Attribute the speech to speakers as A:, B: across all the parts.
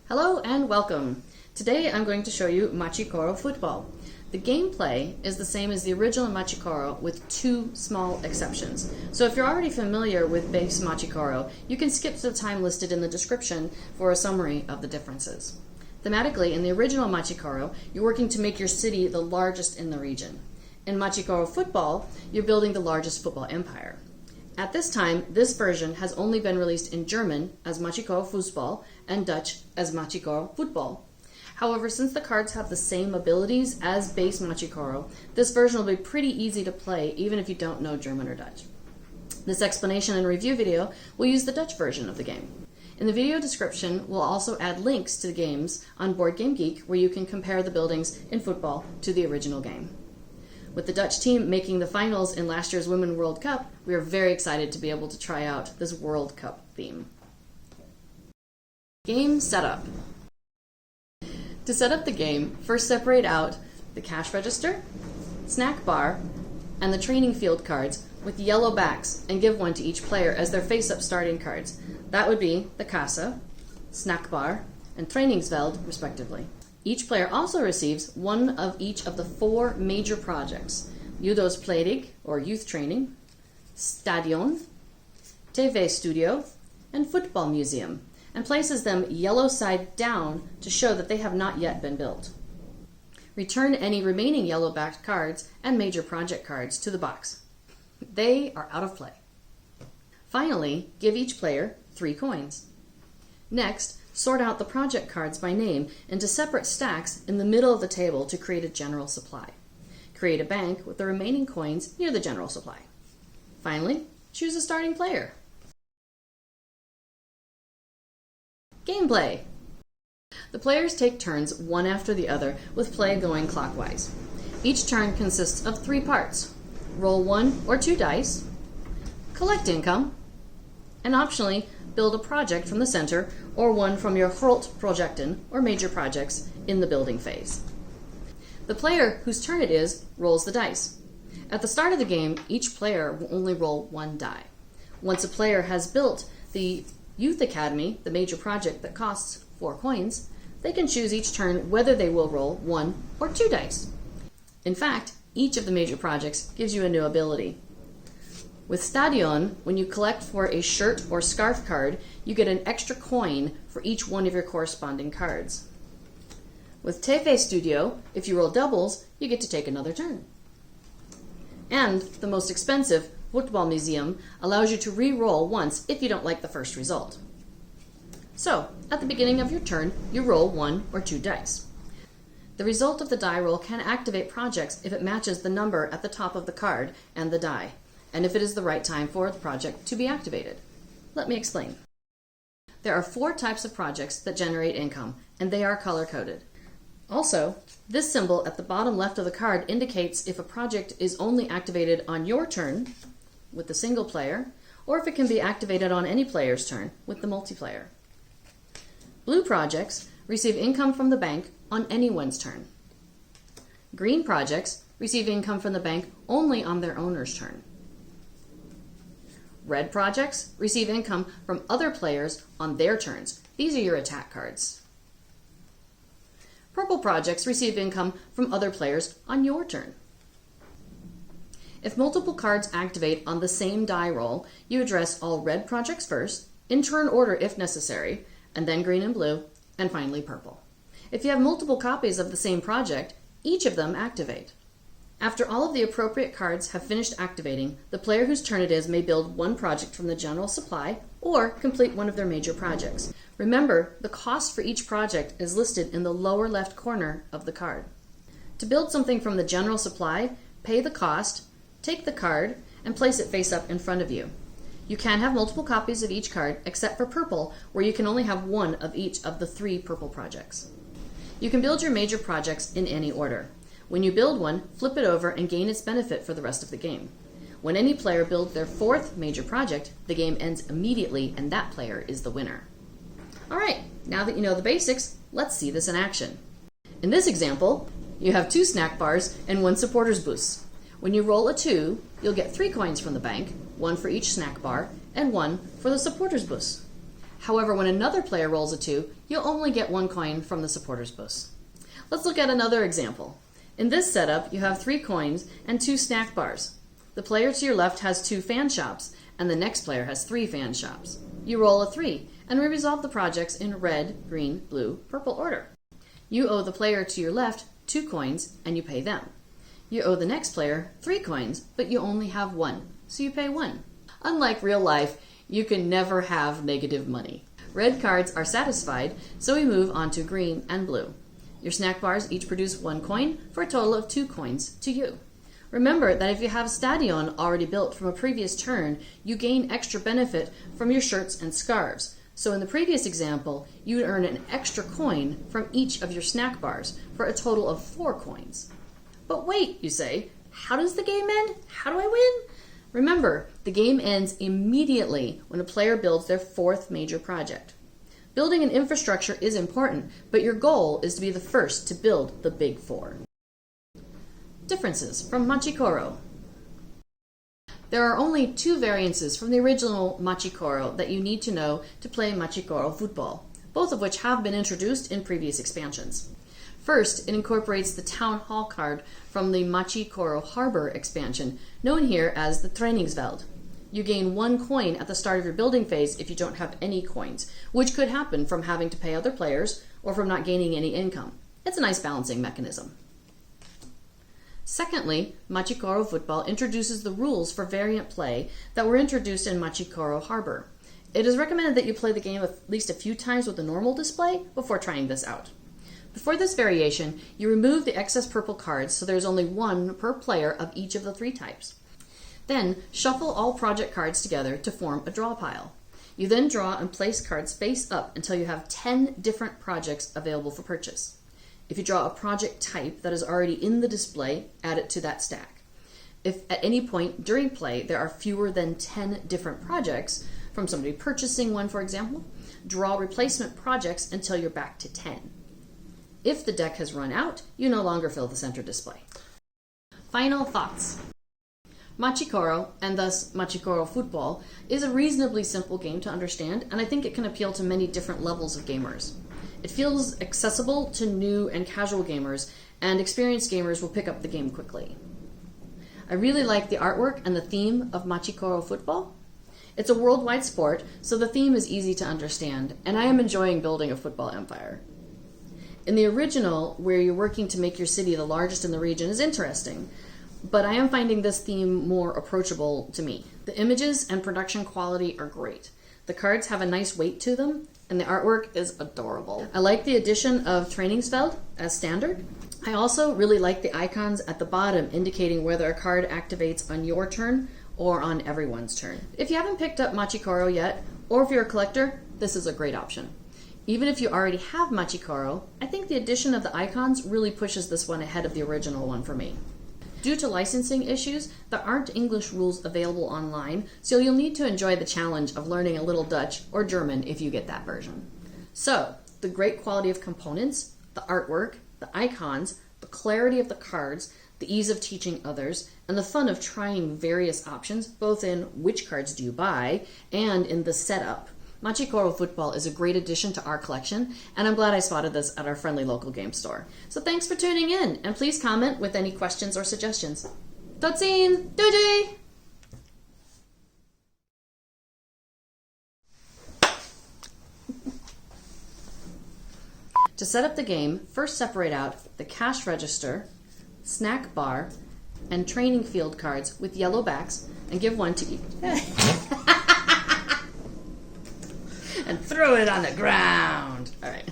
A: Hello and welcome. Today I'm going to show you Machi Koro Football. The gameplay is the same as the original Machi Koro with two small exceptions. So if you're already familiar with base Machi Koro, you can skip to the time listed in the description for a summary of the differences. Thematically, in the original Machi Koro, you're working to make your city the largest in the region. In Machi Koro Football, you're building the largest football empire. At this time, this version has only been released in German as Machi Koro Fussball and Dutch as Machi Koro Voetbal. However, since the cards have the same abilities as base Machi Koro, this version will be pretty easy to play even if you don't know German or Dutch. This explanation and review video will use the Dutch version of the game. In the video description, we'll also add links to the games on Board Game Geek where you can compare the buildings in football to the original game. With the Dutch team making the finals in last year's Women's World Cup, we are very excited to be able to try out this World Cup theme. Game setup. To set up the game, first separate out the cash register, snack bar, and the training field cards with yellow backs and give one to each player as their face-up starting cards. That would be the Kasse, snack bar, and trainingsveld, respectively. Each player also receives one of each of the four major projects: Judosplenig, or youth training, Stadion, TV studio, and football museum, and places them yellow side down to show that they have not yet been built. Return any remaining yellow-backed cards and major project cards to the box. They are out of play. Finally, give each player 3 coins. Next, sort out the project cards by name into separate stacks in the middle of the table to create a general supply. Create a bank with the remaining coins near the general supply. Finally, choose a starting player. Gameplay. The players take turns one after the other with play going clockwise. Each turn consists of 3 parts. Roll 1 or 2 dice, collect income, and optionally build a project from the center or one from your Grootprojecten or major projects in the building phase. The player whose turn it is rolls the dice. At the start of the game, each player will only roll 1 die. Once a player has built the Youth Academy, the major project that costs 4 coins, they can choose each turn whether they will roll 1 or 2 dice. In fact, each of the major projects gives you a new ability. With Stadion, when you collect for a shirt or scarf card, you get an extra coin for each one of your corresponding cards. With TV Studio, if you roll doubles, you get to take another turn. And the most expensive, Football Museum, allows you to re-roll once if you don't like the first result. So, at the beginning of your turn, you roll 1 or 2 dice. The result of the die roll can activate projects if it matches the number at the top of the card and the die, and if it is the right time for the project to be activated. Let me explain. There are 4 types of projects that generate income, and they are color-coded. Also, this symbol at the bottom left of the card indicates if a project is only activated on your turn with the single player, or if it can be activated on any player's turn with the multiplayer. Blue projects receive income from the bank on anyone's turn. Green projects receive income from the bank only on their owner's turn. Red projects receive income from other players on their turns. These are your attack cards. Purple projects receive income from other players on your turn. If multiple cards activate on the same die roll, you address all red projects first, in turn order if necessary, and then green and blue, and finally purple. If you have multiple copies of the same project, each of them activate. After all of the appropriate cards have finished activating, the player whose turn it is may build one project from the general supply or complete one of their major projects. Remember, the cost for each project is listed in the lower left corner of the card. To build something from the general supply, pay the cost, take the card, and place it face up in front of you. You can have multiple copies of each card except for purple, where you can only have one of each of the 3 purple projects. You can build your major projects in any order. When you build one, flip it over and gain its benefit for the rest of the game. When any player builds their 4th major project, the game ends immediately and that player is the winner. Alright, now that you know the basics, let's see this in action. In this example, you have 2 snack bars and 1 supporter's bus. When you roll a 2, you'll get 3 coins from the bank, 1 for each snack bar and 1 for the supporter's bus. However, when another player rolls a 2, you'll only get 1 coin from the supporters' bus. Let's look at another example. In this setup, you have 3 coins and 2 snack bars. The player to your left has 2 fan shops, and the next player has 3 fan shops. You roll a 3, and we resolve the projects in red, green, blue, purple order. You owe the player to your left 2 coins, and you pay them. You owe the next player 3 coins, but you only have 1, so you pay 1. Unlike real life, you can never have negative money. Red cards are satisfied, so we move on to green and blue. Your snack bars each produce 1 coin for a total of 2 coins to you. Remember that if you have Stadion already built from a previous turn, you gain extra benefit from your shirts and scarves. So in the previous example, you would earn an extra coin from each of your snack bars for a total of 4 coins. But wait, you say, how does the game end? How do I win? Remember, the game ends immediately when a player builds their 4th major project. Building an infrastructure is important, but your goal is to be the first to build the big 4. Differences from Machi Koro. There are only 2 variances from the original Machi Koro that you need to know to play Machi Koro Football, both of which have been introduced in previous expansions. First, it incorporates the Town Hall card from the Machi Koro Harbor expansion, known here as the Trainingsveld. You gain 1 coin at the start of your building phase if you don't have any coins, which could happen from having to pay other players or from not gaining any income. It's a nice balancing mechanism. Secondly, Machi Koro Football introduces the rules for variant play that were introduced in Machi Koro Harbor. It is recommended that you play the game at least a few times with the normal display before trying this out. Before this variation, you remove the excess purple cards so there's only 1 per player of each of the 3 types. Then, shuffle all project cards together to form a draw pile. You then draw and place cards face up until you have 10 different projects available for purchase. If you draw a project type that is already in the display, add it to that stack. If at any point during play there are fewer than 10 different projects, from somebody purchasing one for example, draw replacement projects until you're back to 10. If the deck has run out, you no longer fill the center display. Final thoughts. Machi Koro, and thus Machi Koro Football, is a reasonably simple game to understand, and I think it can appeal to many different levels of gamers. It feels accessible to new and casual gamers, and experienced gamers will pick up the game quickly. I really like the artwork and the theme of Machi Koro Football. It's a worldwide sport, so the theme is easy to understand, and I am enjoying building a football empire. In the original, where you're working to make your city the largest in the region, is interesting, but I am finding this theme more approachable to me. The images and production quality are great. The cards have a nice weight to them, and the artwork is adorable. I like the addition of Trainingsveld as standard. I also really like the icons at the bottom indicating whether a card activates on your turn or on everyone's turn. If you haven't picked up Machi Koro yet, or if you're a collector, this is a great option. Even if you already have Machi Koro, I think the addition of the icons really pushes this one ahead of the original one for me. Due to licensing issues, there aren't English rules available online, so you'll need to enjoy the challenge of learning a little Dutch or German if you get that version. So, the great quality of components, the artwork, the icons, the clarity of the cards, the ease of teaching others, and the fun of trying various options, both in which cards do you buy and in the setup. Machi Koro Football is a great addition to our collection, and I'm glad I spotted this at our friendly local game store. So thanks for tuning in, and please comment with any questions or suggestions. Tot ziens! Doei! To set up the game, first separate out the cash register, snack bar, and training field cards with yellow backs, and give one to each. And throw it on the ground. All right.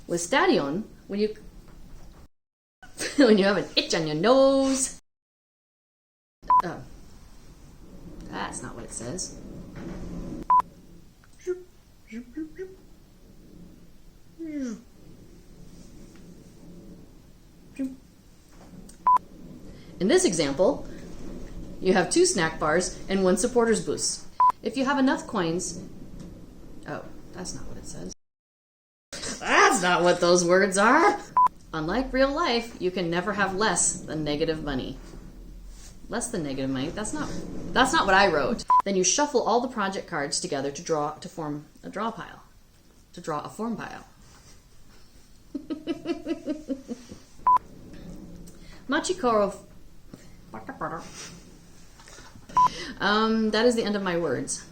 A: With Stadion, when you have an itch on your nose. Oh, that's not what it says. In this example, you have 2 snack bars and 1 supporter's boost. If you have enough coins, oh, that's not what it says. That's not what those words are. Unlike real life, you can never have less than negative money. Less than negative money? That's not what I wrote. Then you shuffle all the project cards together to form a draw pile. To draw a form pile. Machi Koro. That is the end of my words.